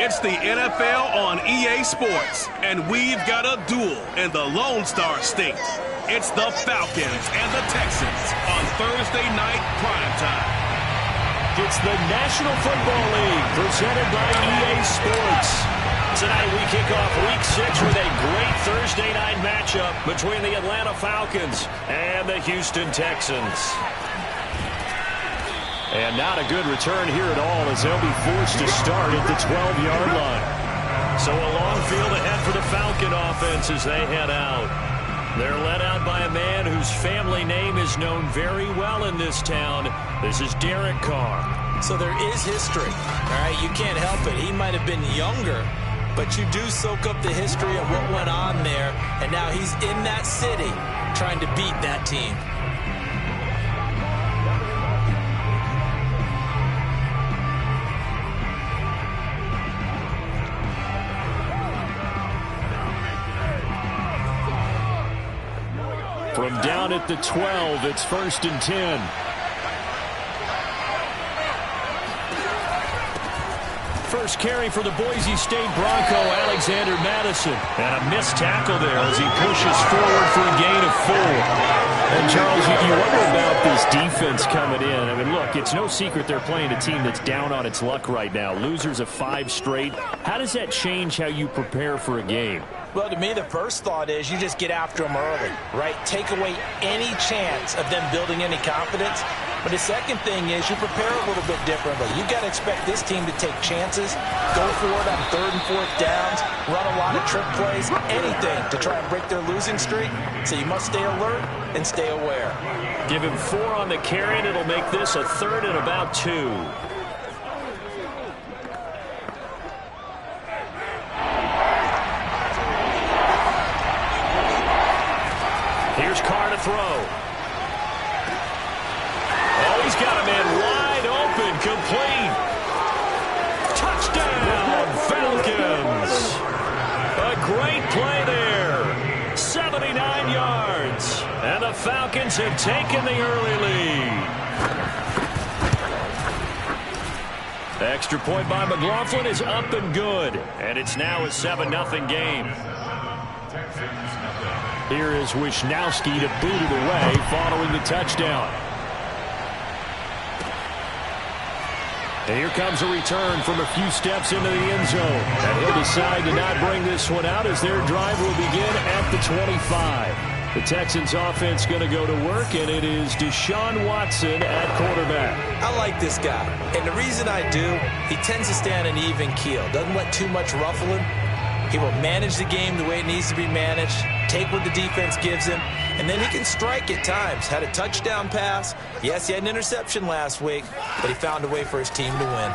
It's the NFL on EA Sports, and we've got a duel in the Lone Star State. It's the Falcons and the Texans on Thursday night primetime. It's the National Football League presented by EA Sports. Tonight we kick off Week 6 with a great Thursday night matchup between the Atlanta Falcons and the Houston Texans. And not a good return here at all as they'll be forced to start at the 12-yard line. So a long field ahead for the Falcon offense as they head out. They're led out by a man whose family name is known very well in this town. This is Derek Carr. So there is history, all right? You can't help it. He might have been younger, but you do soak up the history of what went on there, and now he's in that city trying to beat that team. From down at the 12, it's 1st and 10. First carry for the Boise State Bronco, Alexander Madison. And a missed tackle there as he pushes forward for a gain of 4. And Charles, you wonder about this defense coming in. I mean, look, it's no secret they're playing a team that's down on its luck right now. Losers of 5 straight. How does that change how you prepare for a game? Well, to me, the first thought is you just get after them early, right? Take away any chance of them building any confidence. But the second thing is you prepare a little bit differently. You've got to expect this team to take chances, go for it on 3rd and 4th downs, run a lot of trick plays, anything to try and break their losing streak. So you must stay alert and stay aware. Give him 4 on the carry, and it'll make this a 3rd and about 2. Here's Carr to throw. Oh, he's got a man wide open, complete. Touchdown, Falcons. A great play there. 79 yards. And the Falcons have taken the early lead. The extra point by McLaughlin is up and good. And it's now a 7-0 game. Here is Wisnowski to boot it away following the touchdown. And here comes a return from a few steps into the end zone. And he'll decide to not bring this one out as their drive will begin at the 25. The Texans offense going to go to work, and it is Deshaun Watson at quarterback. I like this guy, and the reason I do, he tends to stay on an even keel. Doesn't let too much ruffle him. He will manage the game the way it needs to be managed, take what the defense gives him, and then he can strike at times. Had a touchdown pass. Yes, he had an interception last week, but he found a way for his team to win.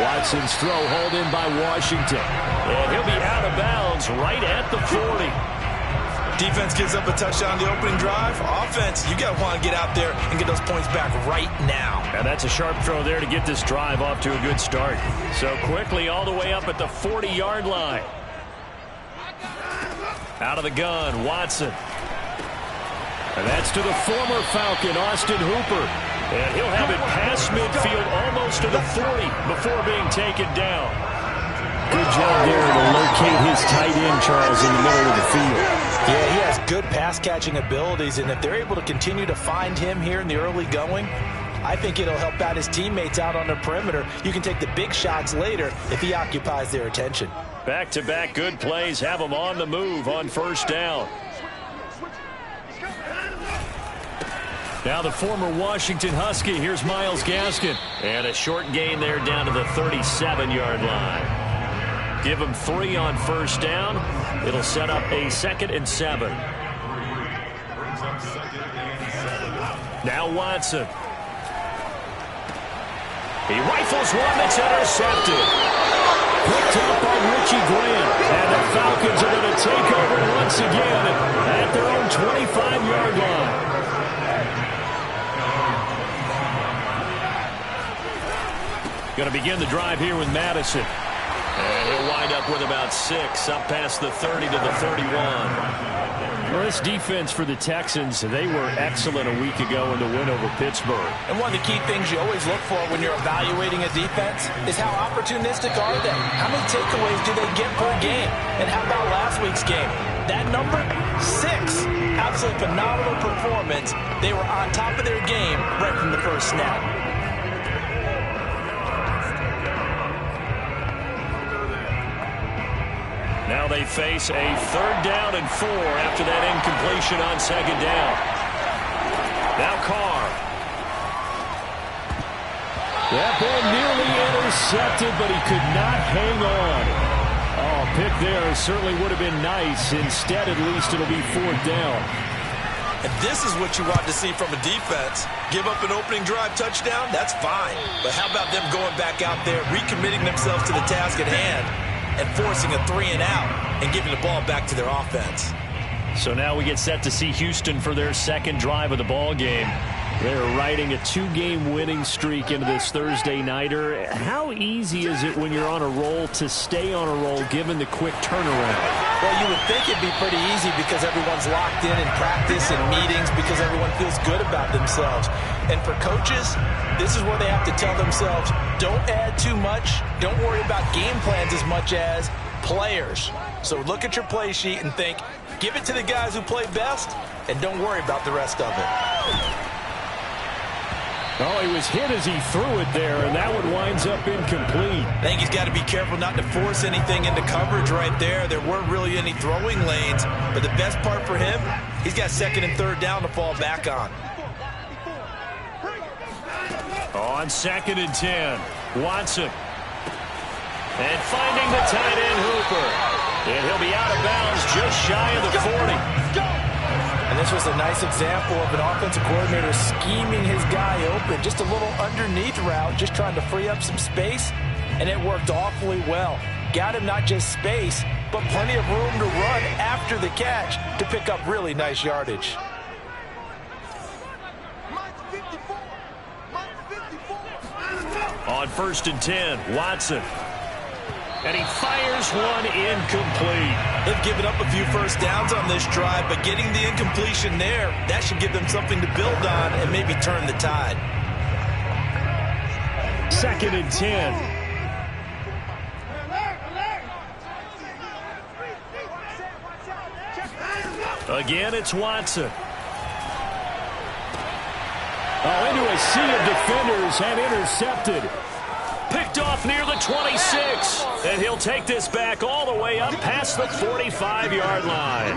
Watson's throw hauled in by Washington. And he'll be out of bounds right at the 40. Defense gives up a touchdown on the opening drive. Offense, you got to want to get out there and get those points back right now. And that's a sharp throw there to get this drive off to a good start. So quickly all the way up at the 40-yard line. Out of the gun, Watson. And that's to the former Falcon, Austin Hooper. And he'll have it past midfield almost to the 40 before being taken down. Good job there to locate his tight end, Charles, in the middle of the field. Yeah, he has good pass-catching abilities, and if they're able to continue to find him here in the early going, I think it'll help out his teammates out on the perimeter. You can take the big shots later if he occupies their attention. Back-to-back good plays have him on the move on 1st down. Now the former Washington Husky. Here's Myles Gaskin. And a short gain there down to the 37-yard line. Give him 3 on 1st down. It'll set up a 2nd and 7. Now Watson. He rifles one that's intercepted. Picked up by Richie Grant. And the Falcons are going to take over once again at their own 25-yard line. Going to begin the drive here with Madison. And he'll wind up with about 6, up past the 30 to the 31. Well, this defense for the Texans, they were excellent a week ago in the win over Pittsburgh. And one of the key things you always look for when you're evaluating a defense is how opportunistic are they? How many takeaways do they get per game? And how about last week's game? That number, 6. Absolutely phenomenal performance. They were on top of their game right from the first snap. Now they face a 3rd down and 4 after that incompletion on 2nd down. Now Carr. That ball nearly intercepted, but he could not hang on. Oh, pick there certainly would have been nice. Instead, at least, it'll be 4th down. And this is what you want to see from a defense. Give up an opening drive touchdown, that's fine. But how about them going back out there, recommitting themselves to the task at hand, and forcing a 3-and-out and giving the ball back to their offense. So now we get set to see Houston for their 2nd drive of the ball game. They're riding a 2-game winning streak into this Thursday nighter. How easy is it when you're on a roll to stay on a roll given the quick turnaround? Well, you would think it'd be pretty easy because everyone's locked in practice and meetings because everyone feels good about themselves. And for coaches, this is where they have to tell themselves, don't add too much, don't worry about game plans as much as players. So look at your play sheet and think, give it to the guys who play best, and don't worry about the rest of it. Oh, he was hit as he threw it there, and that one winds up incomplete. I think he's got to be careful not to force anything into coverage right there. There weren't really any throwing lanes, but the best part for him, he's got 2nd and 3rd down to fall back on. On 2nd and 10, Watson. And finding the tight end Hooper. And he'll be out of bounds just shy of the 40. And this was a nice example of an offensive coordinator scheming his guy open. Just a little underneath route, just trying to free up some space, and it worked awfully well. Got him not just space, but plenty of room to run after the catch to pick up really nice yardage. On 1st and 10, Watson. And he fires one incomplete. They've given up a few first downs on this drive, but getting the incompletion there, that should give them something to build on and maybe turn the tide. 2nd and 10. Again, it's Watson. Oh, into a sea of defenders and intercepted. Picked off near the 26. And he'll take this back all the way up past the 45-yard line.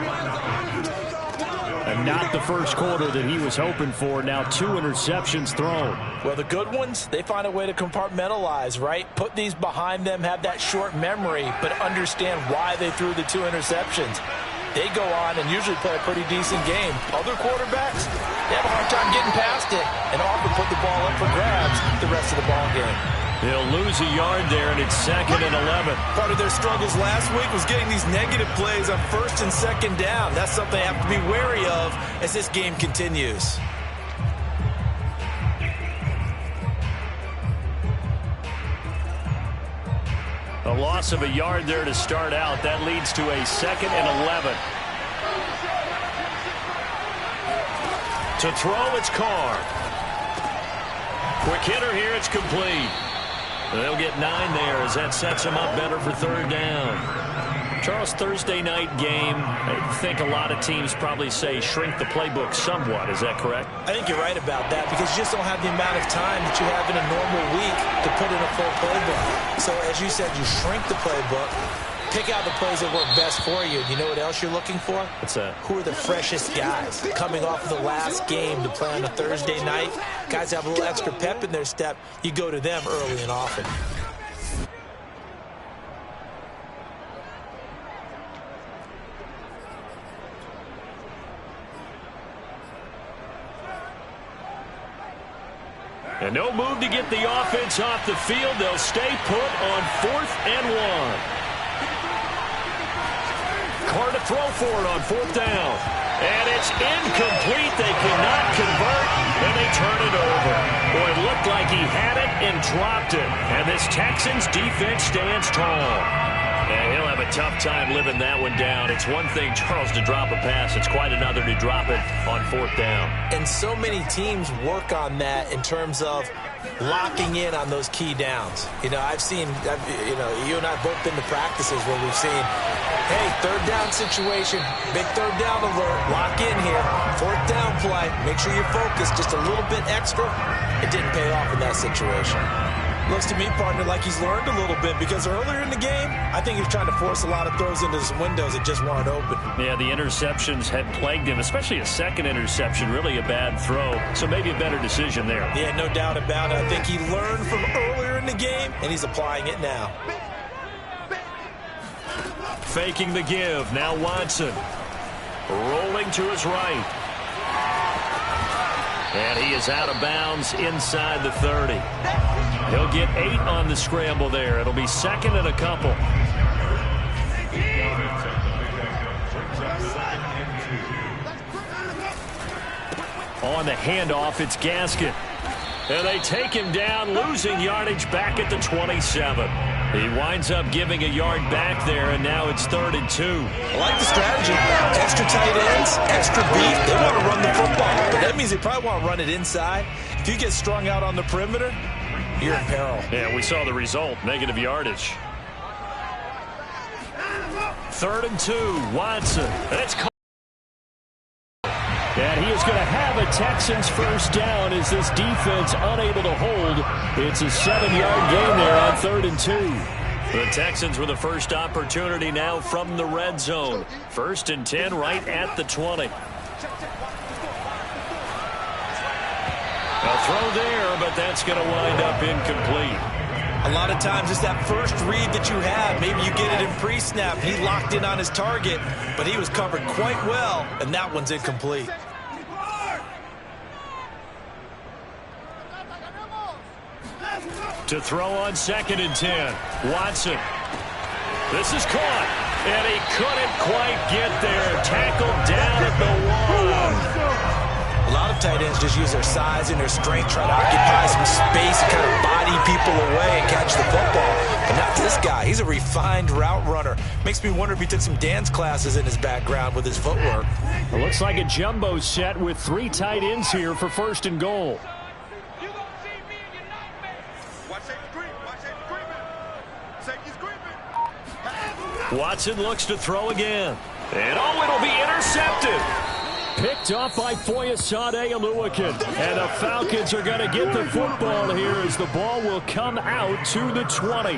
And not the first quarter that he was hoping for. Now 2 interceptions thrown. Well, the good ones, they find a way to compartmentalize, right? Put these behind them, have that short memory, but understand why they threw the 2 interceptions. They go on and usually play a pretty decent game. Other quarterbacks, they have a hard time getting past it and often put the ball up for grabs the rest of the ball game. They'll lose a yard there, and it's 2nd and 11. Part of their struggles last week was getting these negative plays on 1st and 2nd down. That's something they have to be wary of as this game continues. A loss of a yard there to start out. That leads to a 2nd and 11. To throw, it's Carr. Quick hitter here, it's complete. They'll get 9 there as that sets them up better for 3rd down. Charles, Thursday night game, I think a lot of teams probably say shrink the playbook somewhat. Is that correct? I think you're right about that because you just don't have the amount of time that you have in a normal week to put in a full playbook. So as you said, you shrink the playbook, pick out the plays that work best for you. You know what else you're looking for? What's that? Who are the freshest guys coming off the last game to play on a Thursday night? Guys have a little extra pep in their step. You go to them early and often. And no move to get the offense off the field. They'll stay put on 4th and 1. Carr to throw for it on 4th down. And it's incomplete. They cannot convert, and they turn it over. Boy, it looked like he had it and dropped it. And this Texans defense stands tall. And he'll have a tough time living that one down. It's one thing, Charles, to drop a pass. It's quite another to drop it on fourth down. And so many teams work on that in terms of locking in on those key downs. You know, you and I have both been to practices where we've seen, hey, third down situation, big third down alert, lock in here, fourth down play, make sure you're focused just a little bit extra. It didn't pay off in that situation. Looks to me, partner, like he's learned a little bit because earlier in the game, I think he was trying to force a lot of throws into some windows that just weren't open. Yeah, the interceptions had plagued him, especially a second interception, really a bad throw. So maybe a better decision there. Yeah, no doubt about it. I think he learned from earlier in the game, and he's applying it now. Faking the give. Now Watson. Rolling to his right. And he is out of bounds inside the 30. He'll get 8 on the scramble there. It'll be second and a couple. On the handoff, it's Gaskin. And they take him down, losing yardage back at the 27. He winds up giving a yard back there, and now it's 3rd and 2. I like the strategy. Extra tight ends, extra beef. They want to run the football. But that means they probably want to run it inside. If you get strung out on the perimeter, you're in peril. Yeah, we saw the result. Negative yardage. 3rd and 2. Watson. That's caught. And he is going to have a Texans first down as this defense unable to hold. It's a 7-yard gain there on 3rd and 2. The Texans with the first opportunity now from the red zone. 1st and 10 right at the 20. A throw there, but that's going to wind up incomplete. A lot of times it's that first read that you have. Maybe you get it in pre-snap. He locked in on his target, but he was covered quite well, and that one's incomplete. To throw on 2nd and 10. Watson. This is caught, and he couldn't quite get there. Tackled down at the 1. A lot of tight ends just use their size and their strength, try to occupy some space and kind of body people away and catch the football. But not this guy. He's a refined route runner. Makes me wonder if he took some dance classes in his background with his footwork. It looks like a jumbo set with 3 tight ends here for 1st and goal. Watson looks to throw again. And it'll be intercepted. Picked off by Foyesade Oluwakin. And the Falcons are going to get the football here as the ball will come out to the 20.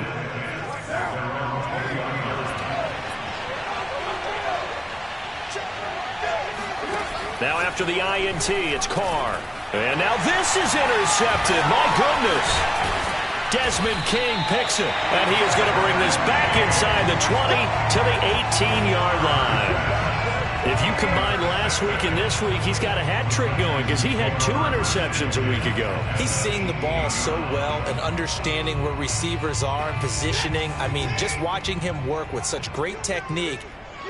Now after the INT, it's Carr. And now this is intercepted. My goodness. Desmond King picks it. And he is going to bring this back inside the 20 to the 18-yard line. If you combine last week and this week, he's got a hat trick going because he had 2 interceptions a week ago. He's seeing the ball so well and understanding where receivers are and positioning. I mean, just watching him work with such great technique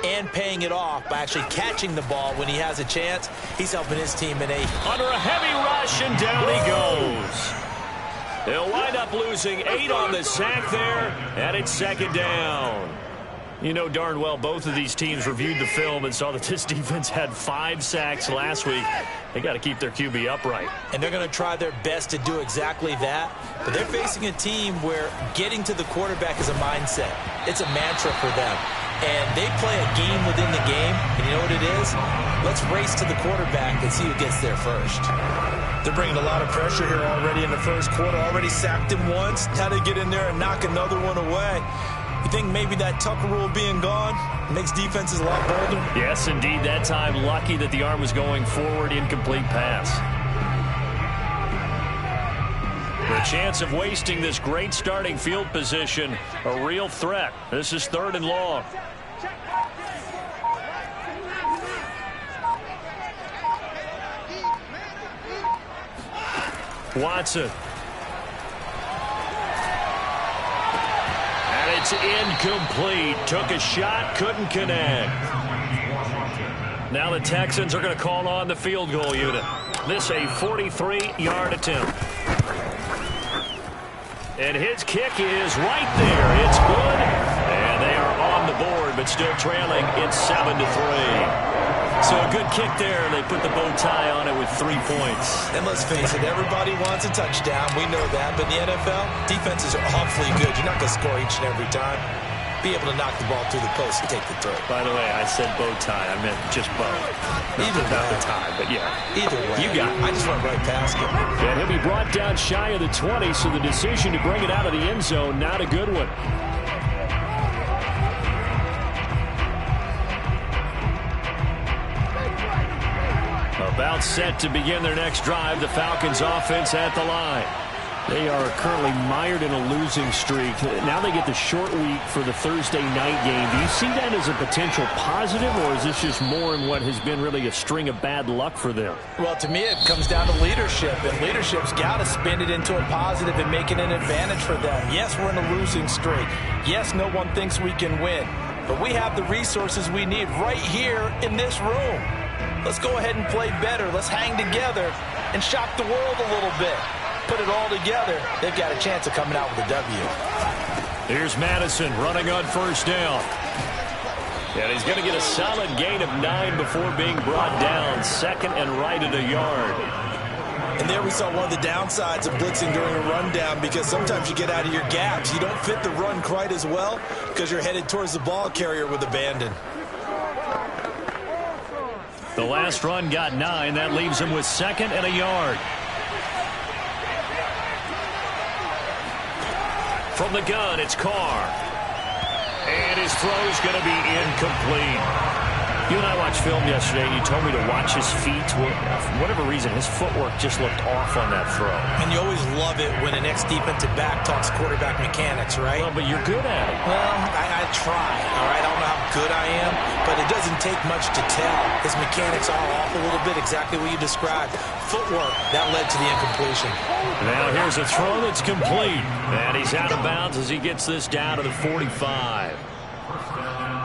and paying it off by actually catching the ball when he has a chance, he's helping his team in under a heavy rush, and down he goes. They'll wind up losing 8 on the sack there, and it's 2nd down. You know darn well both of these teams reviewed the film and saw that this defense had 5 sacks last week. They got to keep their QB upright. And they're going to try their best to do exactly that. But they're facing a team where getting to the quarterback is a mindset. It's a mantra for them. And they play a game within the game. And you know what it is? Let's race to the quarterback and see who gets there first. They're bringing a lot of pressure here already in the first quarter. Already sacked him once. Now they get in there and knock another one away. You think maybe that Tucker rule being gone makes defenses a lot bolder? Yes, indeed. That time, lucky that the arm was going forward. Incomplete pass. The chance of wasting this great starting field position, a real threat. This is 3rd and long. Watson. And it's incomplete. Took a shot, couldn't connect. Now the Texans are going to call on the field goal unit. This a 43-yard attempt. And his kick is right there. It's good. And they are the board, but still trailing. It's 7-3. So a good kick there. They put the bow tie on it with 3 points. And let's face it, everybody wants a touchdown. We know that. But in the NFL, defenses are awfully good. You're not going to score each and every time. Be able to knock the ball through the post and take the throw. By the way, I said bow tie. I meant just bow. Either not way. the tie, but yeah. Either way. You got it. I just went right past him. And he'll be brought down shy of the 20, so the decision to bring it out of the end zone, not a good one. About set to begin their next drive, the Falcons offense at the line. They are currently mired in a losing streak. Now they get the short week for the Thursday night game. Do you see that as a potential positive, or is this just more in what has been really a string of bad luck for them? Well, to me, it comes down to leadership, and leadership's got to spin it into a positive and make it an advantage for them. Yes, we're in a losing streak. Yes, no one thinks we can win, but we have the resources we need right here in this room. Let's go ahead and play better. Let's hang together and shock the world a little bit. Put it all together, they've got a chance of coming out with a W. Here's Madison running on first down. And he's going to get a solid gain of 9 before being brought down. Second and right at a yard. And there we saw one of the downsides of blitzing during a rundown, because sometimes you get out of your gaps. You don't fit the run quite as well because you're headed towards the ball carrier with abandon. The last run got 9. That leaves him with second and a yard. From the gun, it's Carr. And his throw's going to be incomplete. You and I watched film yesterday, and you told me to watch his feet. For whatever reason, his footwork just looked off on that throw. And you always love it when an ex-defensive back talks quarterback mechanics, right? Well, but you're good at it. Well, I try, all right? I don't know how good I am, but it doesn't take much to tell. His mechanics are off a little bit, exactly what you described. Footwork, that led to the incompletion. Now here's a throw that's complete. And he's out of bounds as he gets this down to the 45.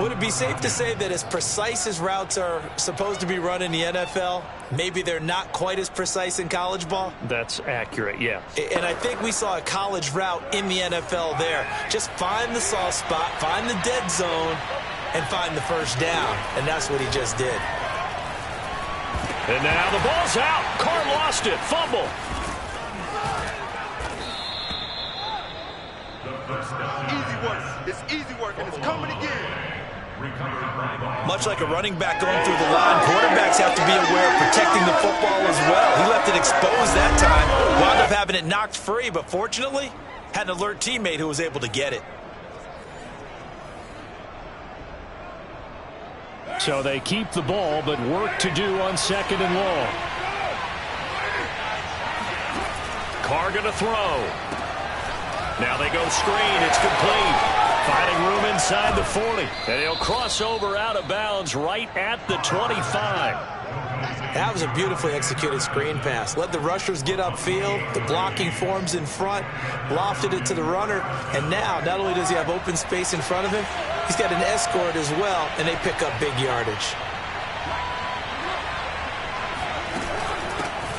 Would it be safe to say that as precise as routes are supposed to be run in the NFL, maybe they're not quite as precise in college ball? That's accurate, yeah. And I think we saw a college route in the NFL there. Just find the soft spot, find the dead zone, and find the first down. And that's what he just did. And now the ball's out. Carr lost it. Fumble. Easy work. It's easy work, and it's coming again. Much like a running back going through the line, quarterbacks have to be aware of protecting the football as well. He left it exposed that time, wound up having it knocked free, but fortunately, had an alert teammate who was able to get it. So they keep the ball, but work to do on second and long. Carr going to throw. Now they go screen. It's complete. Finding room inside the 40. And he'll cross over out of bounds right at the 25. That was a beautifully executed screen pass. Let the rushers get upfield. The blocking forms in front. Lofted it to the runner. And now, not only does he have open space in front of him, he's got an escort as well, and they pick up big yardage.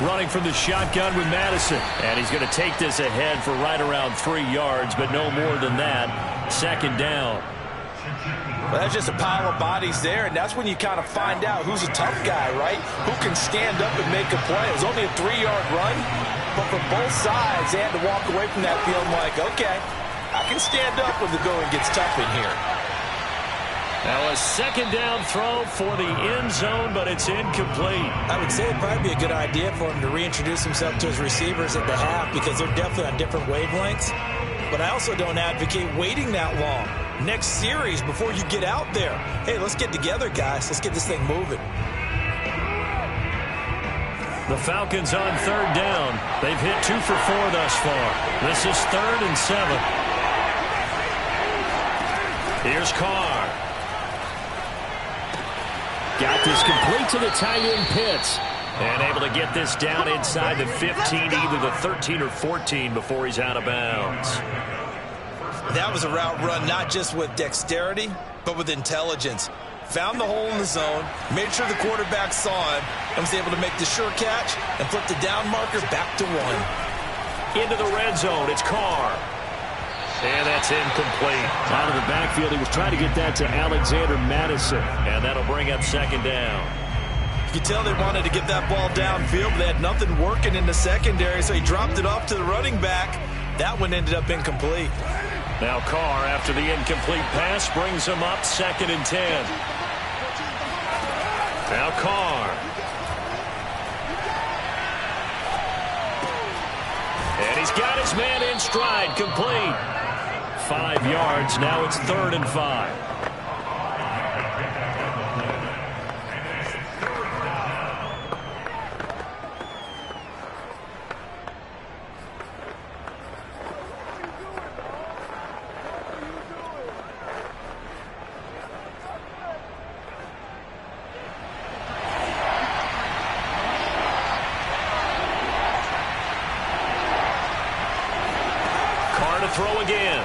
Running from the shotgun with Madison. And he's going to take this ahead for right around 3 yards, but no more than that. Second down. Well, that's just a pile of bodies there, and that's when you kind of find out who's a tough guy, right? Who can stand up and make a play. It was only a 3-yard run, but from both sides, they had to walk away from that field like, okay, I can stand up when the going gets tough in here. Now a second down throw for the end zone, but it's incomplete. I would say it'd probably be a good idea for him to reintroduce himself to his receivers at the half, because they're definitely on different wavelengths. But I also don't advocate waiting that long. Next series, before you get out there, hey, let's get together, guys. Let's get this thing moving. The Falcons on third down. They've hit 2 for 4 thus far. This is 3rd and 7. Here's Carr. Got this complete to the tight end Pitts. And able to get this down inside the 15, either the 13 or 14 before he's out of bounds. That was a route run not just with dexterity, but with intelligence. Found the hole in the zone, made sure the quarterback saw him, and was able to make the sure catch and flip the down marker back to 1. Into the red zone, it's Carr. And that's incomplete. Out of the backfield, he was trying to get that to Alexander Madison. And that'll bring up second down. You can tell they wanted to get that ball downfield, but they had nothing working in the secondary, so he dropped it off to the running back. That one ended up incomplete. Now Carr, after the incomplete pass, brings him up 2nd and 10. Now Carr. And he's got his man in stride, complete. 5 yards, now it's 3rd and 5. Throw again.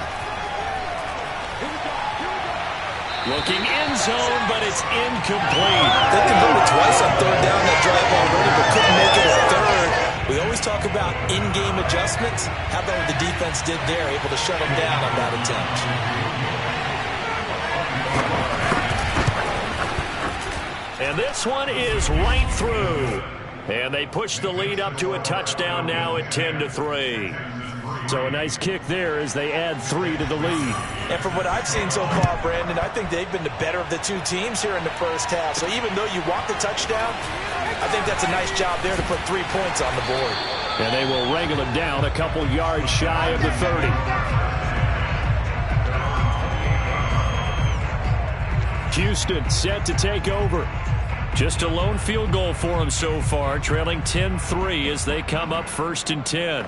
Looking end zone, but it's incomplete. They converted twice on 3rd down that drive already, but couldn't make it a 3rd. We always talk about in-game adjustments. How about what the defense did there, able to shut them down on that attempt. And this one is right through. And they push the lead up to a touchdown now at 10-3. So a nice kick there as they add 3 to the lead. And from what I've seen so far, Brandon, I think they've been the better of the two teams here in the first half. So even though you want the touchdown, I think that's a nice job there to put 3 points on the board. And they will wrangle him down a couple yards shy of the 30. Houston set to take over. Just a lone field goal for them so far, trailing 10-3 as they come up 1st and 10.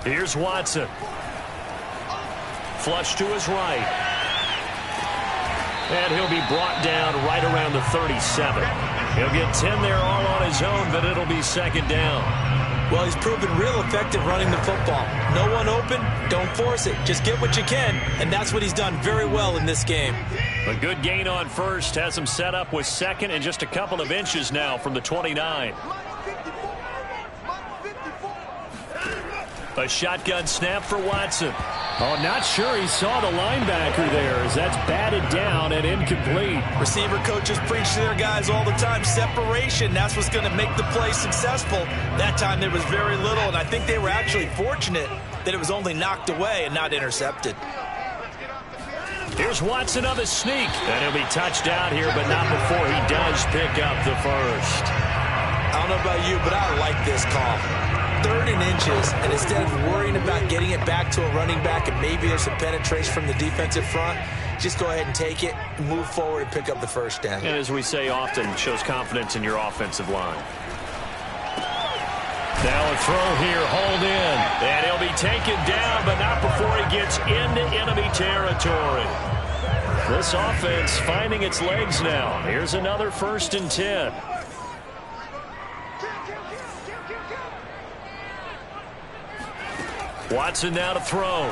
Here's Watson. Flush to his right. And he'll be brought down right around the 37. He'll get 10 there all on his own, but it'll be 2nd down. Well, he's proven real effective running the football. No one open, don't force it. Just get what you can, and that's what he's done very well in this game. A good gain on 1st has him set up with 2nd and just a couple of inches now from the 29. A shotgun snap for Watson. Oh, not sure he saw the linebacker there as that's batted down and incomplete. Receiver coaches preach to their guys all the time. Separation, that's what's going to make the play successful. That time there was very little, and I think they were actually fortunate that it was only knocked away and not intercepted. Here's Watson on the sneak. And he'll be touched out here, but not before he does pick up the 1st. I don't know about you, but I like this call. 3rd and inches, and instead of worrying about getting it back to a running back and maybe there's some penetration from the defensive front, just go ahead and take it, move forward, and pick up the 1st down. And as we say often, shows confidence in your offensive line. Now a throw here, hold in. And he'll be taken down, but not before he gets into enemy territory. This offense finding its legs now. Here's another 1st and 10. Watson now to throw.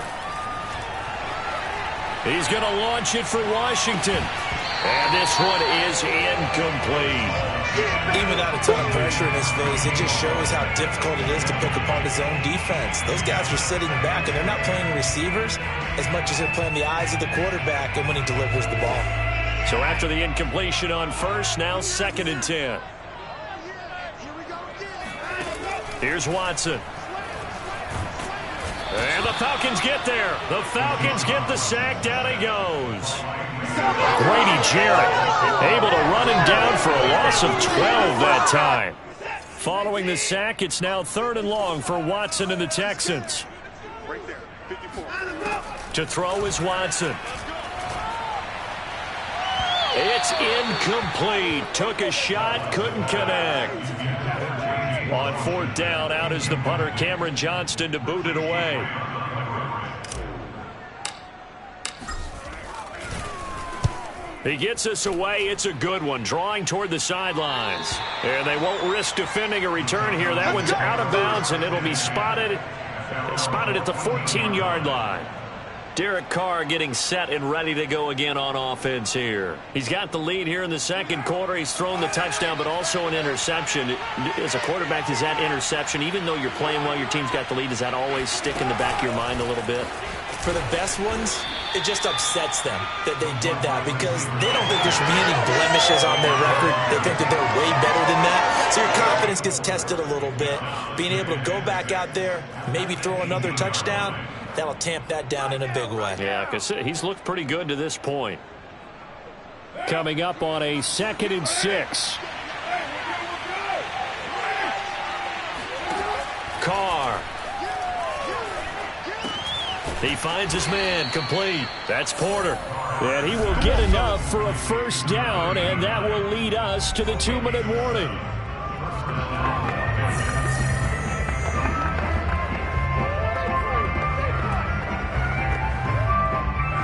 He's going to launch it for Washington. And this one is incomplete. Even without a ton of pressure in his face, it just shows how difficult it is to pick apart his own defense. Those guys are sitting back, and they're not playing receivers as much as they're playing the eyes of the quarterback and when he delivers the ball. So after the incompletion on 1st, now 2nd and 10. Here's Watson. And the Falcons get there. The Falcons get the sack. Down he goes. Grady Jarrett able to run him down for a loss of 12 that time. Following the sack, it's now 3rd and long for Watson and the Texans. Right there, 54. To throw is Watson. It's incomplete. Took a shot, couldn't connect. On 4th down, out is the punter, Cameron Johnston, to boot it away. He gets us away. It's a good one, drawing toward the sidelines. And they won't risk defending a return here. That one's out of bounds, and it'll be spotted at the 14-yard line. Derek Carr getting set and ready to go again on offense here. He's got the lead here in the second quarter. He's thrown the touchdown, but also an interception. As a quarterback, does that interception, even though you're playing while your team's got the lead, does that always stick in the back of your mind a little bit? For the best ones, it just upsets them that they did that because they don't think there should be any blemishes on their record. They think that they're way better than that. So your confidence gets tested a little bit. Being able to go back out there, maybe throw another touchdown, that'll tamp that down in a big way. Yeah, because he's looked pretty good to this point. Coming up on a 2nd and 6. Carr. He finds his man, complete. That's Porter. And he will get enough for a first down, and that will lead us to the 2-minute warning.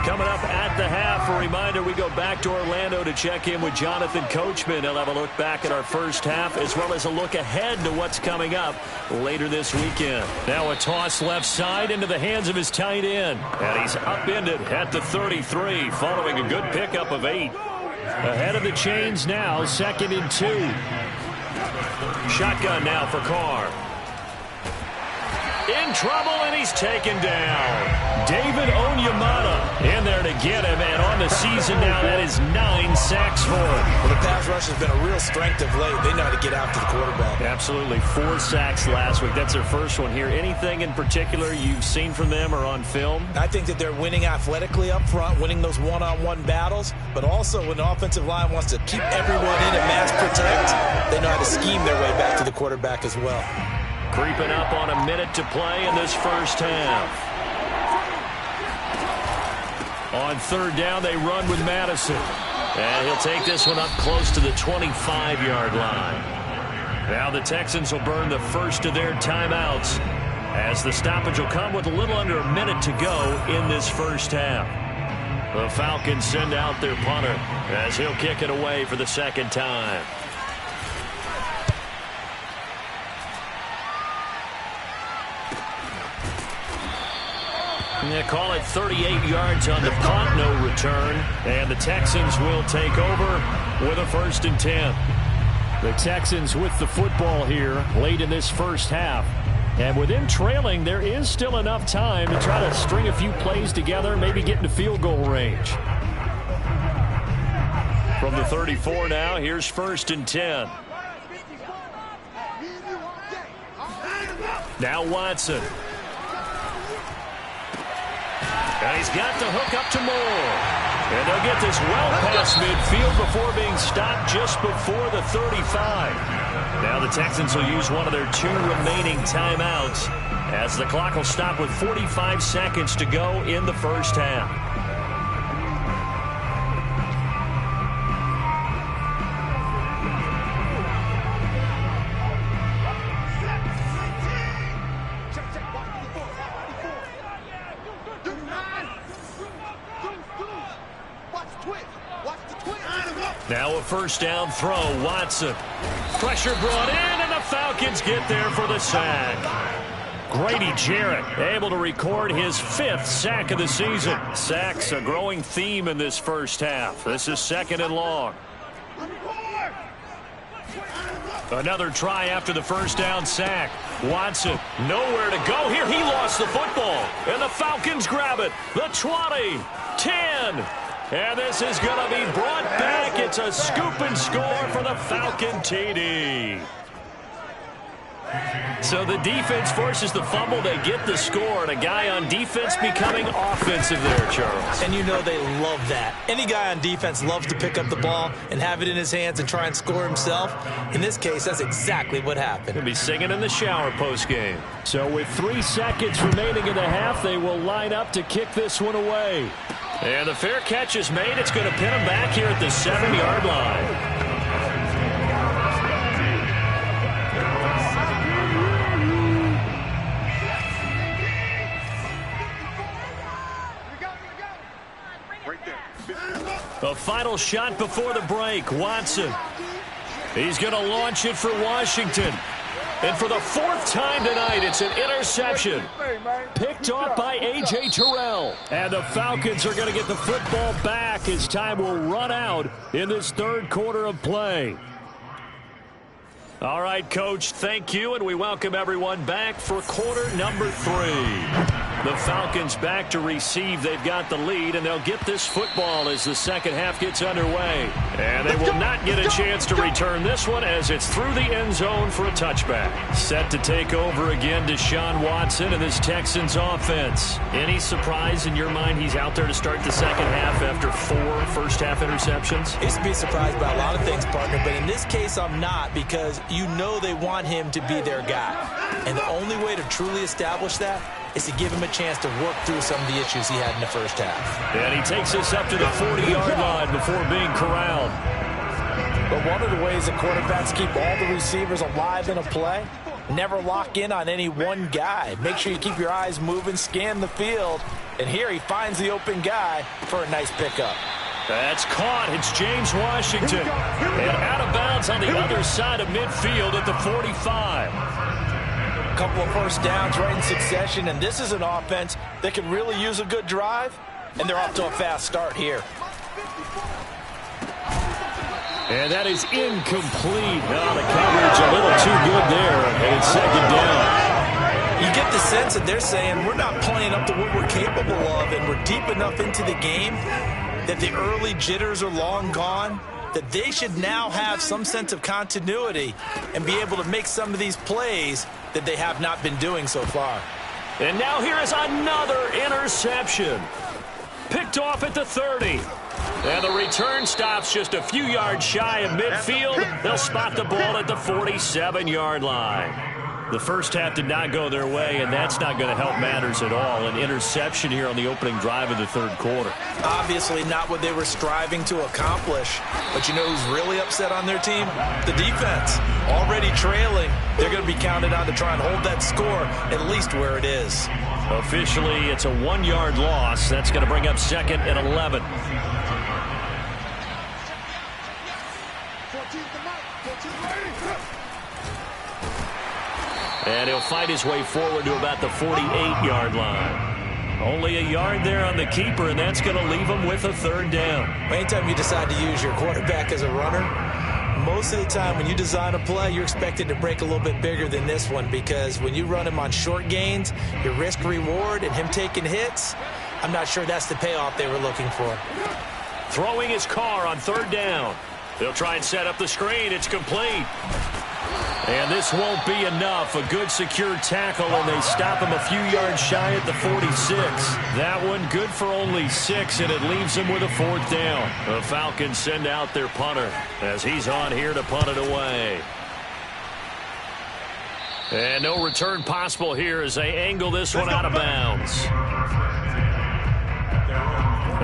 Coming up at the half, a reminder, we go back to Orlando to check in with Jonathan Coachman. He'll have a look back at our first half as well as a look ahead to what's coming up later this weekend. Now a toss left side into the hands of his tight end. And he's upended at the 33 following a good pickup of 8. Ahead of the chains now, 2nd and 2. Shotgun now for Carr. In trouble, and he's taken down. David Onyemata in there to get him, and on the season now, that is 9 sacks for him. Well, the pass rush has been a real strength of late. They know how to get after the quarterback. Absolutely. 4 sacks last week. That's their first one here. Anything in particular you've seen from them or on film? I think that they're winning athletically up front, winning those one-on-one battles, but also when the offensive line wants to keep everyone in and mass protect, they know how to scheme their way back to the quarterback as well. Creeping up on a minute to play in this first half. On 3rd down, they run with Madison. And he'll take this one up close to the 25-yard line. Now the Texans will burn the first of their timeouts as the stoppage will come with a little under a minute to go in this first half. The Falcons send out their punter as he'll kick it away for the second time. They call it 38 yards on the punt, no return. And the Texans will take over with a 1st and 10. The Texans with the football here late in this first half. And with them trailing, there is still enough time to try to string a few plays together, maybe get into field goal range. From the 34 now, here's 1st and 10. Now Watson. And he's got the hook up to Moore. And they'll get this well past midfield before being stopped just before the 35. Now the Texans will use one of their 2 remaining timeouts as the clock will stop with 45 seconds to go in the first half. Now a first down throw, Watson. Pressure brought in, and the Falcons get there for the sack. Grady Jarrett able to record his 5th sack of the season. Sacks a growing theme in this first half. This is 2nd and long. Another try after the first down sack. Watson nowhere to go here. He lost the football, and the Falcons grab it. The 20, 10. And this is going to be brought back. It's a scoop and score for the Falcon TD. So the defense forces the fumble. They get the score, and a guy on defense becoming offensive there, Charles. And you know they love that. Any guy on defense loves to pick up the ball and have it in his hands and try and score himself. In this case, that's exactly what happened. He'll be singing in the shower post-game. So with 3 seconds remaining in the half, they will line up to kick this one away. And the fair catch is made. It's going to pin him back here at the 7-yard line. The final shot before the break. Watson. He's going to launch it for Washington. And for the 4th time tonight, it's an interception. Picked off by A.J. Terrell. And the Falcons are going to get the football back as time will run out in this 3rd quarter of play. All right, Coach, thank you, and we welcome everyone back for quarter number 3. The Falcons back to receive. They've got the lead, and they'll get this football as the second half gets underway. And they will not get a chance to return this one as it's through the end zone for a touchback. Set to take over again, Deshaun Watson and this Texans offense. Any surprise in your mind he's out there to start the second half after 4 first-half interceptions? I used to be surprised by a lot of things, partner, but in this case I'm not, because you know they want him to be their guy. And the only way to truly establish that is to give him a chance to work through some of the issues he had in the first half. And he takes us up to the 40-yard line before being corralled. But one of the ways that quarterbacks keep all the receivers alive in a play, never lock in on any one guy. Make sure you keep your eyes moving, scan the field. And here he finds the open guy for a nice pickup. That's caught. It's James Washington. And out of bounds on the other side of midfield at the 45. A couple of first downs right in succession, and this is an offense that can really use a good drive, and they're off to a fast start here. And that is incomplete. Oh, the coverage a little too good there, and it's second down. You get the sense that they're saying we're not playing up to what we're capable of, and we're deep enough into the game that the early jitters are long gone, that they should now have some sense of continuity and be able to make some of these plays that they have not been doing so far. And now here is another interception. Picked off at the 30. And the return stops just a few yards shy of midfield. They'll spot the ball at the 47-yard line. The first half did not go their way, and that's not going to help matters at all. An interception here on the opening drive of the 3rd quarter. Obviously not what they were striving to accomplish. But you know who's really upset on their team? The defense. Already trailing. They're going to be counted on to try and hold that score at least where it is. Officially, it's a 1-yard loss. That's going to bring up 2nd and 11. And he'll fight his way forward to about the 48-yard line. Only a yard there on the keeper, and that's going to leave him with a 3rd down. Anytime you decide to use your quarterback as a runner, most of the time when you design a play, you're expected to break a little bit bigger than this one, because when you run him on short gains, your risk-reward and him taking hits, I'm not sure that's the payoff they were looking for. Throwing his car on 3rd down. They'll try and set up the screen. It's complete. And this won't be enough. A good secure tackle, and they stop him a few yards shy at the 46. That one good for only 6, and it leaves them with a 4th down. The Falcons send out their punter as he's on here to punt it away. And no return possible here as they angle this one out of bounds.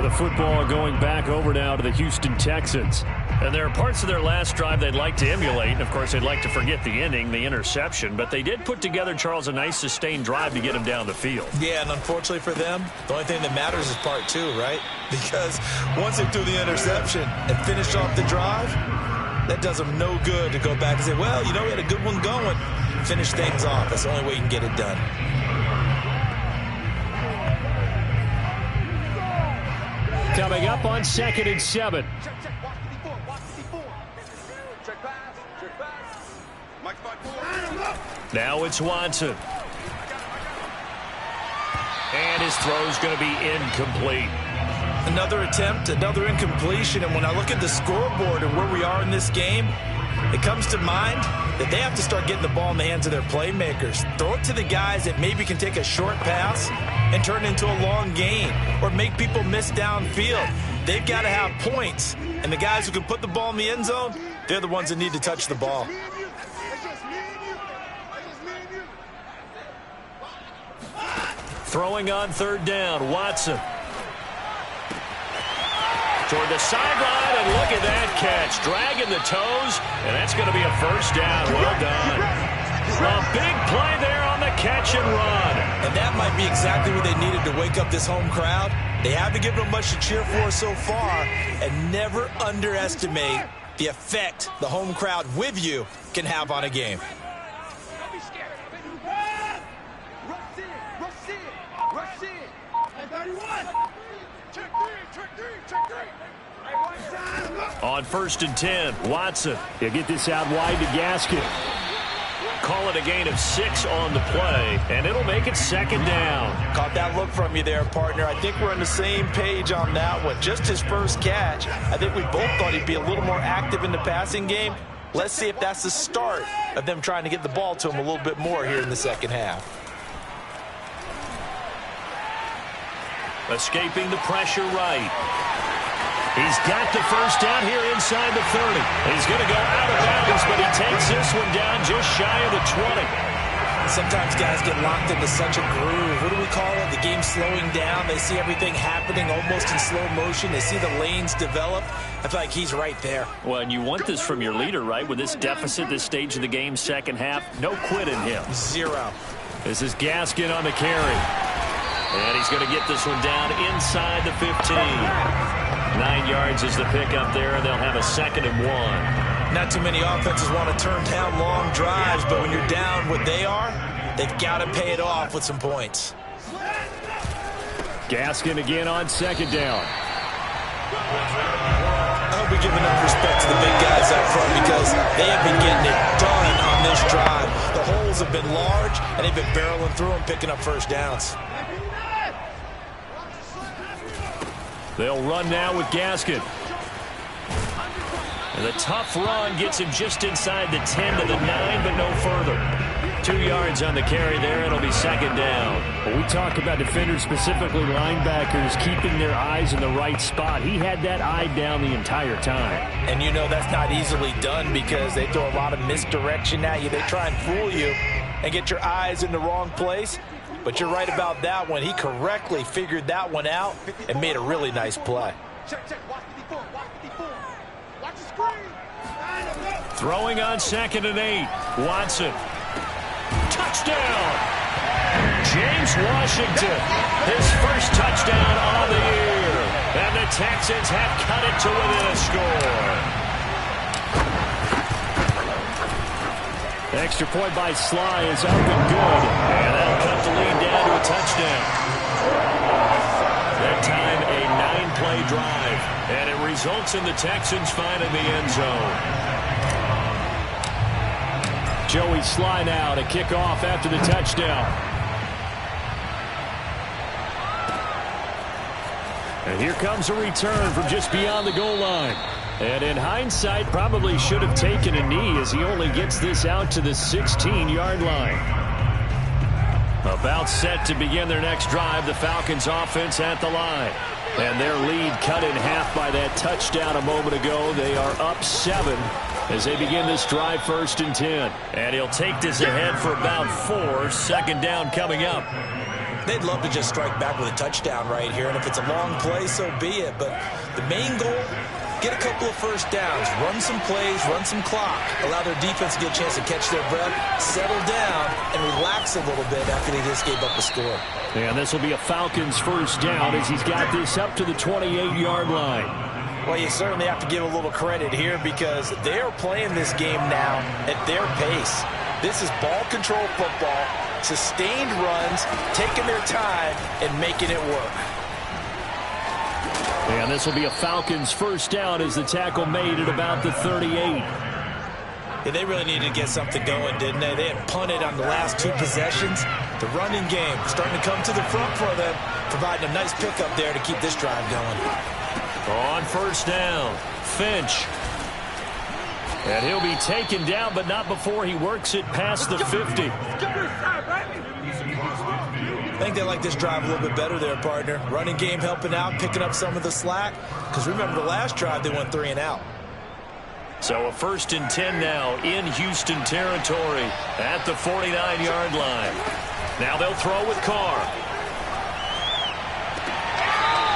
The football going back over now to the Houston Texans. And there are parts of their last drive they'd like to emulate. And, of course, they'd like to forget the ending, the interception. But they did put together, Charles, a nice sustained drive to get him down the field. Yeah, and unfortunately for them, the only thing that matters is part 2, right? Because once they threw the interception and finished off the drive, that does them no good to go back and say, well, you know, we had a good one going. Finish things off. That's the only way you can get it done. Coming up on 2nd and 7. Now it's Watson. And his throw's going to be incomplete. Another attempt, another incompletion. And when I look at the scoreboard and where we are in this game, it comes to mind that they have to start getting the ball in the hands of their playmakers. Throw it to the guys that maybe can take a short pass and turn it into a long gain or make people miss downfield. They've got to have points. And the guys who can put the ball in the end zone, they're the ones that need to touch the ball. Throwing on 3rd down, Watson. Toward the sideline, and look at that catch. Dragging the toes, and that's going to be a 1st down. Well done. A big play there on the catch and run. And that might be exactly what they needed to wake up this home crowd. They haven't given them much to cheer for so far, and never underestimate the effect the home crowd with you can have on a game. On 1st and 10, Watson. He'll get this out wide to Gaskin. Call it a gain of 6 on the play, and it'll make it 2nd down. Caught that look from you there, partner. I think we're on the same page on that one. Just his first catch. I think we both thought he'd be a little more active in the passing game. Let's see if that's the start of them trying to get the ball to him a little bit more here in the second half. Escaping the pressure right. He's got the first down here inside the 30. He's going to go out of bounds, but he takes this one down just shy of the 20. Sometimes guys get locked into such a groove. What do we call it? The game slowing down. They see everything happening almost in slow motion. They see the lanes develop. I feel like he's right there. Well, and you want this from your leader, right? With this deficit, this stage of the game, second half, no quit in him. 0. This is Gaskin on the carry. And he's going to get this one down inside the 15. 9 yards is the pickup there, and they'll have a 2nd and 1. Not too many offenses want to turn down long drives, but when you're down what they are, they've got to pay it off with some points. Gaskin again on 2nd down. I hope we give enough respect to the big guys up front because they have been getting it done on this drive. The holes have been large, and they've been barreling through and picking up first downs. They'll run now with Gaskin. And the tough run gets him just inside the 10 to the 9, but no further. 2 yards on the carry there. It'll be 2nd down. When we talk about defenders, specifically linebackers, keeping their eyes in the right spot. He had that eye down the entire time. And you know that's not easily done because they throw a lot of misdirection at you. They try and fool you and get your eyes in the wrong place. But you're right about that one. He correctly figured that one out and made a really nice play. Throwing on 2nd and 8. Watson. Touchdown! James Washington. His first touchdown on the year. And the Texans have cut it to within a score. Extra point by Sly is up and good. And that'll cut the lead down to a touchdown. That time a 9-play drive. And it results in the Texans finding the end zone. Joey Sly now to kick off after the touchdown. And here comes a return from just beyond the goal line. And in hindsight, probably should have taken a knee as he only gets this out to the 16-yard line. About set to begin their next drive, the Falcons offense at the line. And their lead cut in half by that touchdown a moment ago. They are up 7 as they begin this drive 1st and 10. And he'll take this ahead for about 4. 2nd down coming up. They'd love to just strike back with a touchdown right here. And if it's a long play, so be it. But the main goal, get a couple of first downs, run some plays, run some clock, allow their defense to get a chance to catch their breath, settle down, and relax a little bit after they just gave up a score. And this will be a Falcons first down as he's got this up to the 28-yard line. Well, you certainly have to give a little credit here because they're playing this game now at their pace. This is ball control football, sustained runs, taking their time, and making it work. And this will be a Falcons first down as the tackle made at about the 38. Yeah, they really needed to get something going, didn't they? They had punted on the last 2 possessions. The running game starting to come to the front for them, providing a nice pickup there to keep this drive going. On 1st down, Finch. And he'll be taken down, but not before he works it past the 50. I think they like this drive a little bit better there, partner. Running game helping out, picking up some of the slack. Because remember, the last drive, they went 3 and out. So a 1st and 10 now in Houston territory at the 49-yard line. Now they'll throw with Carr.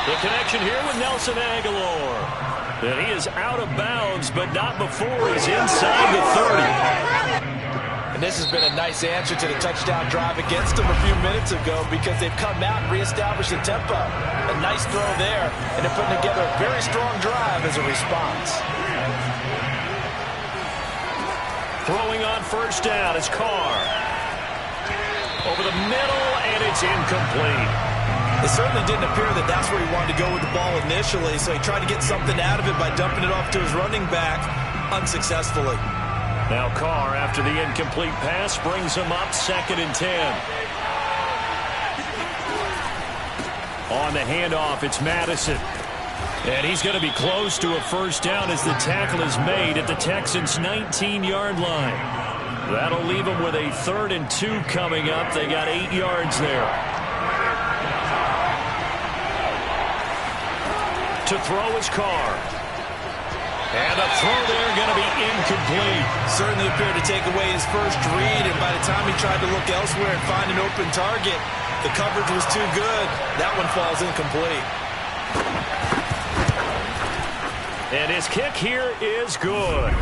The connection here with Nelson Aguilar. And he is out of bounds, but not before he's inside the 30. And this has been a nice answer to the touchdown drive against them a few minutes ago because they've come out and reestablished the tempo. A nice throw there, and they're putting together a very strong drive as a response. Throwing on 1st down is Carr. Over the middle, and it's incomplete. It certainly didn't appear that that's where he wanted to go with the ball initially, so he tried to get something out of it by dumping it off to his running back unsuccessfully. Now Carr, after the incomplete pass, brings him up 2nd and 10. On the handoff, it's Madison. And he's going to be close to a first down as the tackle is made at the Texans' 19-yard line. That'll leave them with a 3rd and 2 coming up. They got 8 yards there. To throw is Carr. And the throw there going to be incomplete. Certainly appeared to take away his first read, and by the time he tried to look elsewhere and find an open target, the coverage was too good. That one falls incomplete. And his kick here is good.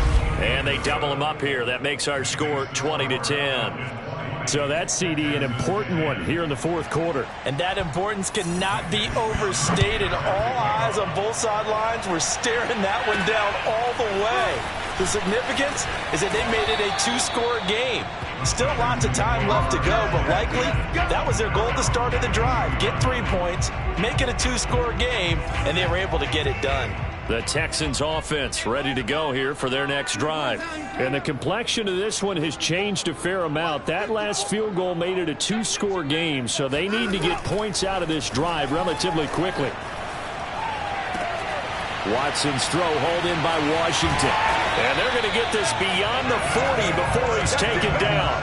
And they double him up here. That makes our score 20-10. So that CD, an important one here in the 4th quarter. And that importance cannot be overstated. All eyes on both sidelines were staring that one down all the way. The significance is that they made it a 2-score game. Still lots of time left to go, but likely that was their goal at the start of the drive. Get 3 points, make it a 2-score game, and they were able to get it done. The Texans offense ready to go here for their next drive. And the complexion of this one has changed a fair amount. That last field goal made it a 2-score game, so they need to get points out of this drive relatively quickly. Watson's throw hauled in by Washington. And they're going to get this beyond the 40 before he's taken down.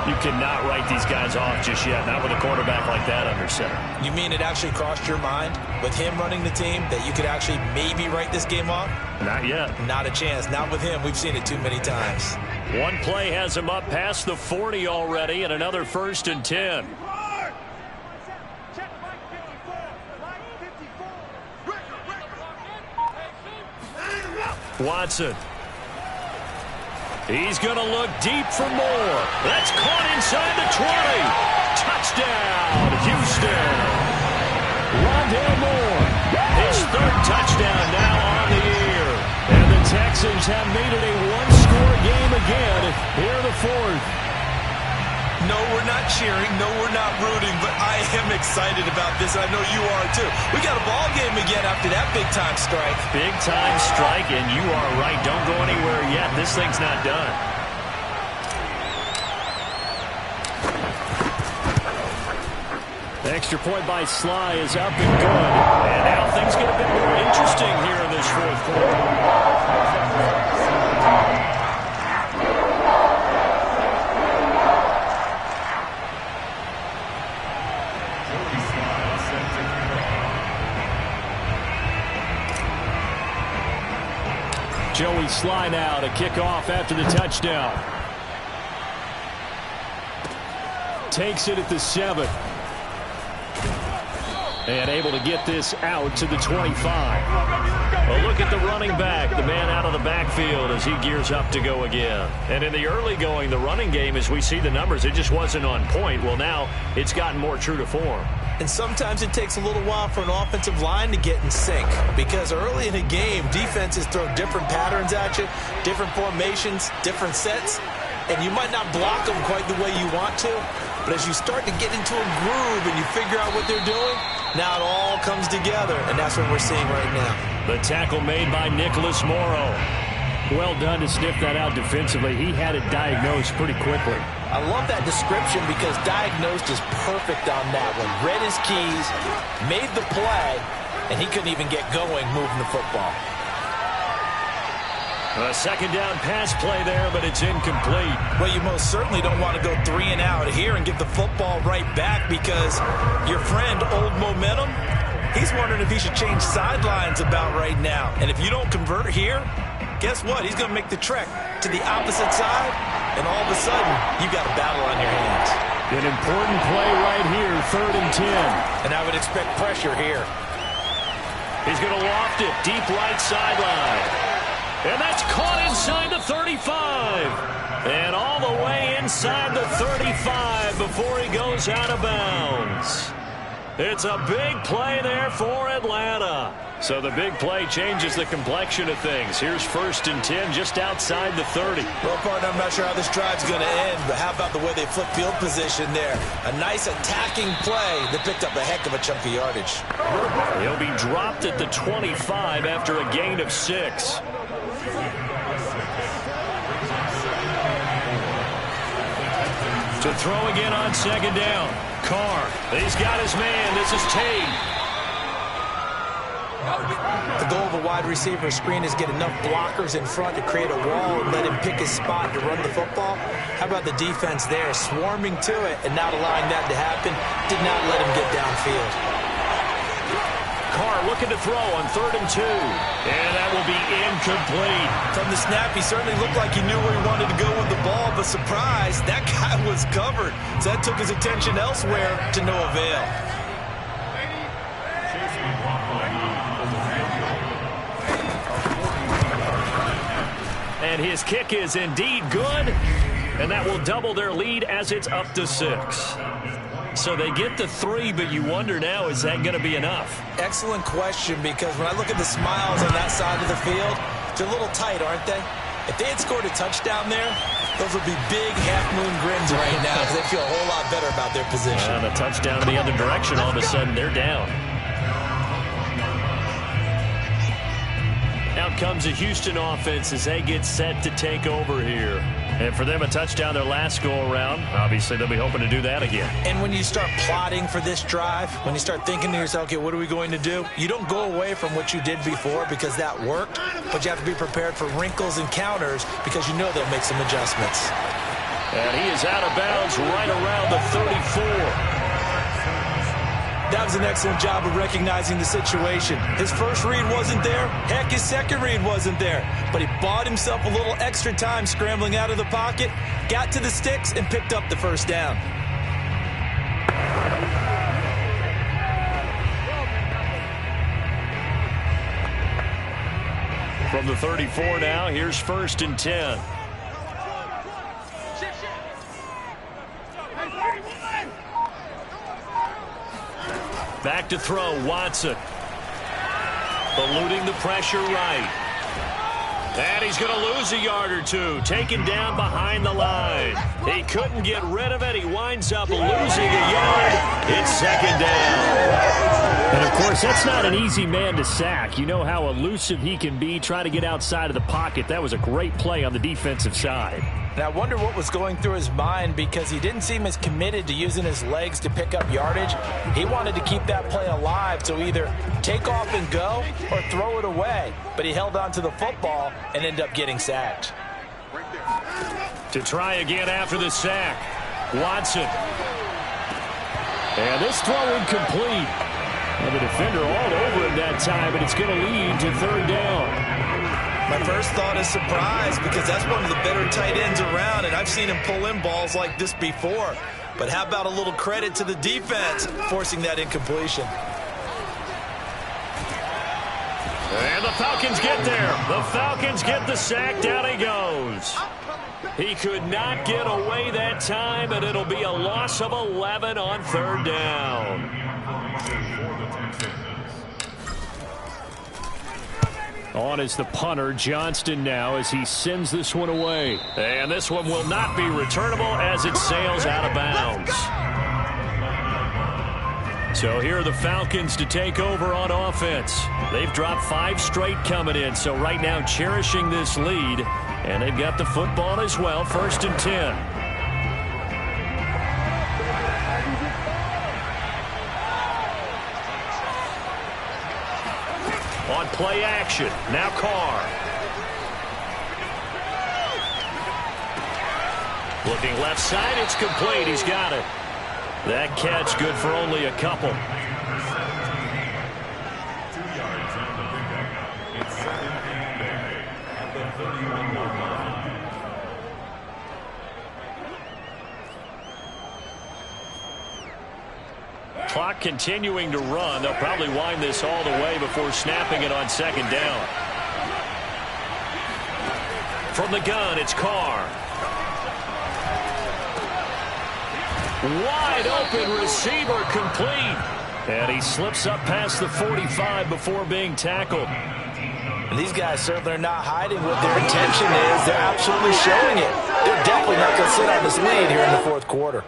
You cannot write these guys off just yet, not with a quarterback like that under center. You mean it actually crossed your mind with him running the team that you could actually maybe write this game off? Not yet. Not a chance. Not with him. We've seen it too many times. One play has him up past the 40 already, and another 1st and 10. Watson. He's going to look deep for more. That's caught inside the 20. Touchdown, Houston. Rondale Moore, his 3rd touchdown now on the year. And the Texans have made it a 1-score game again here in the 4th. No, we're not cheering. No, we're not rooting, but I am excited about this. I know you are, too. We got a ball game again after that big-time strike. Big-time strike, and you are right. Don't go anywhere yet. This thing's not done. Extra point by Sly is up and good. And now things get a bit more interesting here in this 4th quarter. Joey Sly now to kick off after the touchdown. Takes it at the 7. And able to get this out to the 25. Well, look at the running back, the man out of the backfield as he gears up to go again. And in the early going, the running game, as we see the numbers, it just wasn't on point. Well, now it's gotten more true to form. And sometimes it takes a little while for an offensive line to get in sync, because early in a game, defenses throw different patterns at you, different formations, different sets, and you might not block them quite the way you want to, but as you start to get into a groove and you figure out what they're doing, now it all comes together, and that's what we're seeing right now. The tackle made by Nicholas Morrow. Well done to sniff that out defensively. He had it diagnosed pretty quickly. I love that description because diagnosed is perfect on that one. Read his keys, made the play, and he couldn't even get going moving the football. A 2nd down pass play there, but it's incomplete. Well, you most certainly don't want to go 3 and out here and get the football right back, because your friend, Old Momentum, he's wondering if he should change sidelines about right now. And if you don't convert here, guess what? He's going to make the trek to the opposite side, and all of a sudden, you've got a battle on your hands. An important play right here, 3rd and 10. And I would expect pressure here. He's going to loft it, deep right sideline. And that's caught inside the 35. And all the way inside the 35 before he goes out of bounds. It's a big play there for Atlanta. So the big play changes the complexion of things. Here's 1st and 10 just outside the 30. Well, partner, I'm not sure how this drive's going to end, but how about the way they flip field position there? A nice attacking play that picked up a heck of a chunk of yardage. He'll be dropped at the 25 after a gain of 6. To throw again on 2nd down. Carr, he's got his man. This is Tate. The goal of a wide receiver screen is get enough blockers in front to create a wall and let him pick his spot to run the football. How about the defense there, swarming to it and not allowing that to happen? Did not let him get downfield. Carr looking to throw on 3rd and 2. And that will be incomplete. From the snap, he certainly looked like he knew where he wanted to go with the ball, but surprise, that guy was covered. So that took his attention elsewhere to no avail. And his kick is indeed good, and that will double their lead as it's up to 6. So they get the 3, but you wonder now, is that going to be enough? Excellent question, because when I look at the smiles on that side of the field, they're a little tight, aren't they? If they had scored a touchdown there, those would be big half-moon grins right now because they feel a whole lot better about their position. And a touchdown in the other direction, all of a sudden they're down. Out comes a Houston offense as they get set to take over here. And for them, a touchdown their last go-around. Obviously, they'll be hoping to do that again. And when you start plotting for this drive, when you start thinking to yourself, okay, what are we going to do? You don't go away from what you did before because that worked, but you have to be prepared for wrinkles and counters because you know they'll make some adjustments. And he is out of bounds right around the 34. That was an excellent job of recognizing the situation. His first read wasn't there. Heck, his second read wasn't there. But he bought himself a little extra time scrambling out of the pocket, got to the sticks, and picked up the first down. From the 34 now, here's 1st and 10. Back to throw, Watson. Eluding the pressure right. And he's going to lose a yard or two. Taken down behind the line. He couldn't get rid of it. He winds up losing a yard. It's 2nd down. And, of course, that's not an easy man to sack. You know how elusive he can be, trying to get outside of the pocket. That was a great play on the defensive side. And I wonder what was going through his mind because he didn't seem as committed to using his legs to pick up yardage. He wanted to keep that play alive to either take off and go or throw it away. But he held on to the football and ended up getting sacked. To try again after the sack, Watson. And this throw incomplete. Well, the defender all over him that time, but it's going to lead to 3rd down. My first thought is surprise because that's one of the better tight ends around, and I've seen him pull in balls like this before. But how about a little credit to the defense forcing that incompletion? And the Falcons get there. The Falcons get the sack. Down he goes. He could not get away that time, and it'll be a loss of 11 on 3rd down. On is the punter, Johnston, now as he sends this one away. And this one will not be returnable as it sails out of bounds. So here are the Falcons to take over on offense. They've dropped 5 straight coming in, so right now cherishing this lead. And they've got the football as well, 1st and 10. On play action, now Carr. Looking left side, it's complete. He's got it. That catch good for only a couple. 2 yards on the pickup. It's 2nd and 10 at the 31-yard line. Clock continuing to run. They'll probably wind this all the way before snapping it on 2nd down. From the gun, it's Carr. Wide open receiver complete. And he slips up past the 45 before being tackled. And these guys certainly are not hiding what their intention is. They're absolutely showing it. They're definitely not going to sit on this lead here in the fourth quarter.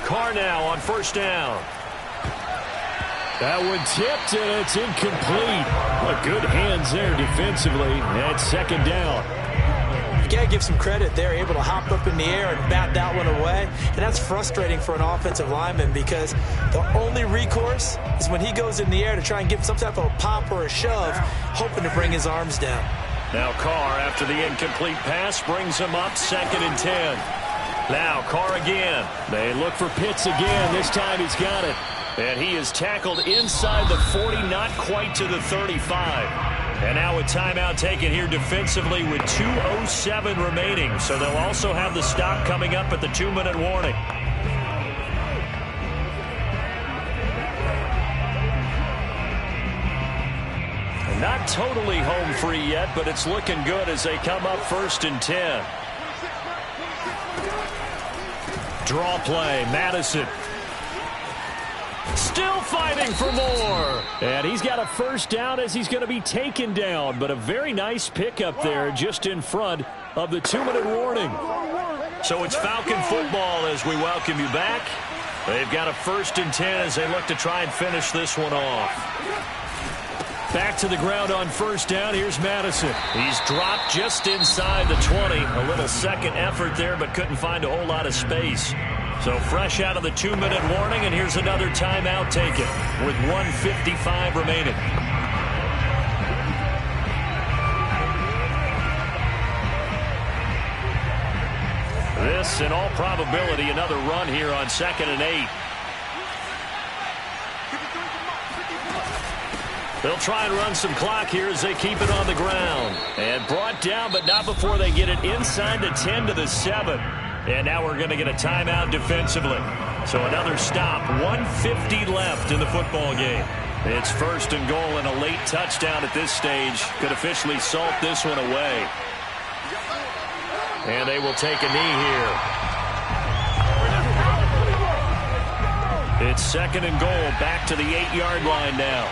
Carr now on first down. That one tipped, and it's incomplete. But good hands there defensively at second down. You got to give some credit. They're able to hop up in the air and bat that one away. And that's frustrating for an offensive lineman because the only recourse is when he goes in the air to try and get some type of a pop or a shove, hoping to bring his arms down. Now Carr, after the incomplete pass, brings him up 2nd and 10. Now Carr again. They look for Pitts again. This time he's got it. And he is tackled inside the 40, not quite to the 35. And now a timeout taken here defensively with 2:07 remaining. So they'll also have the stop coming up at the 2-minute warning. And not totally home free yet, but it's looking good as they come up 1st and 10. Draw play, Madison. Still fighting for more. And he's got a first down as he's going to be taken down. But a very nice pickup there just in front of the 2-minute warning. So it's Falcon football as we welcome you back. They've got a 1st and 10 as they look to try and finish this one off. Back to the ground on first down. Here's Madison. He's dropped just inside the 20. A little second effort there, but couldn't find a whole lot of space. So fresh out of the 2-minute warning, and here's another timeout taken with 1:55 remaining. This, in all probability, another run here on 2nd and 8. They'll try and run some clock here as they keep it on the ground. And brought down, but not before they get it inside the 10 to the 7. And now we're going to get a timeout defensively. So another stop. 1:50 left in the football game. It's 1st and goal and a late touchdown at this stage. Could officially salt this one away. And they will take a knee here. It's 2nd and goal. Back to the 8-yard line now.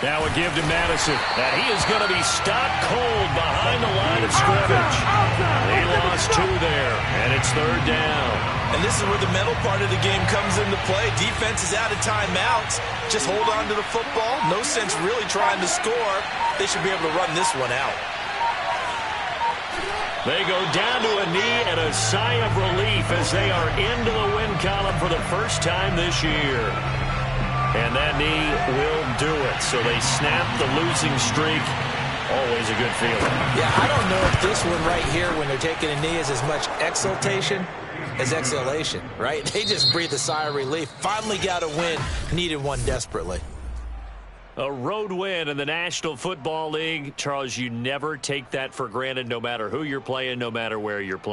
Now a give to Madison. And he is going to be stopped cold behind the line of scrimmage. He lost 2 there, and it's 3rd down. And this is where the mental part of the game comes into play. Defense is out of timeouts. Just hold on to the football. No sense really trying to score. They should be able to run this one out. They go down to a knee and a sigh of relief as they are into the win column for the first time this year. And that knee will do it. So they snap the losing streak. Always a good feeling. Yeah, I don't know if this one right here, when they're taking a knee, is as much exultation as exhalation, right? They just breathe a sigh of relief. Finally got a win. Needed one desperately. A road win in the National Football League. Charles, you never take that for granted, no matter who you're playing, no matter where you're playing.